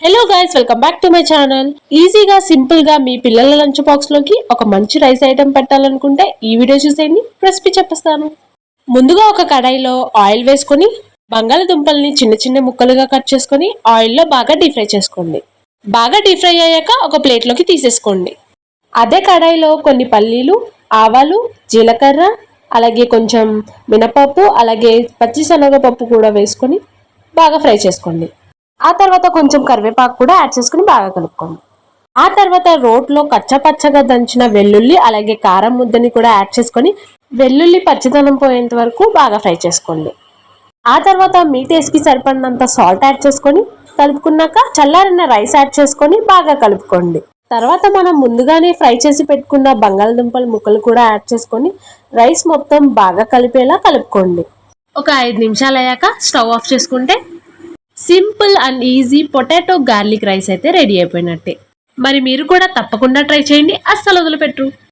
Hello guys, welcome back to my channel. ఈజీగా simple గా మీ పిల్లల లంచ్ బాక్స్ లోకి ఒక మంచి రైస్ ఐటెం పెట్టాలనుకుంటే ఈ వీడియో చూసేయండి. రెసిపీ చెప్పేస్తాను. ముందుగా ఒక కడాయిలో ఆయిల్ వేసుకొని బంగాళదుంపల్ని చిన్న చిన్న ముక్కలుగా కట్ చేసుకొని ఆయిల్లో బాగా డీప్ ఫ్రై చేసుకోండి. బాగా డీప్ ఫ్రై అయ్యాక ఒక ప్లేట్లోకి తీసేసుకోండి. అదే కడాయిలో కొన్ని పల్లీలు, ఆవాలు, జీలకర్ర, అలాగే కొంచెం మినపప్పు, అలాగే పచ్చిశనగపప్పు కూడా వేసుకొని బాగా ఫ్రై చేసుకోండి. ఆ తర్వాత కొంచెం కరివేపాకు కూడా యాడ్ చేసుకుని బాగా కలుపుకోండి. ఆ తర్వాత రోట్లో కచ్చపచ్చగా దంచిన వెల్లుల్లి, అలాగే కారం ముద్దని కూడా యాడ్ చేసుకొని వెల్లుల్లి పచ్చిదనం పోయేంత వరకు బాగా ఫ్రై చేసుకోండి. ఆ తర్వాత మీ టేస్ట్కి సరిపడినంత సాల్ట్ యాడ్ చేసుకొని కలుపుకున్నాక చల్లారిన రైస్ యాడ్ చేసుకొని బాగా కలుపుకోండి. తర్వాత మనం ముందుగానే ఫ్రై చేసి పెట్టుకున్న బంగాళదుంపల ముక్కలు కూడా యాడ్ చేసుకొని రైస్ మొత్తం బాగా కలిపేలా కలుపుకోండి. ఒక 5 నిమిషాలు అయ్యాక స్టవ్ ఆఫ్ చేసుకుంటే simple and easy potato garlic rice అయితే రెడీ అయిపోయినట్టే. మరి మీరు కూడా తప్పకుండా ట్రై చేయండి, అస్సలు వదిలిపెట్టరు.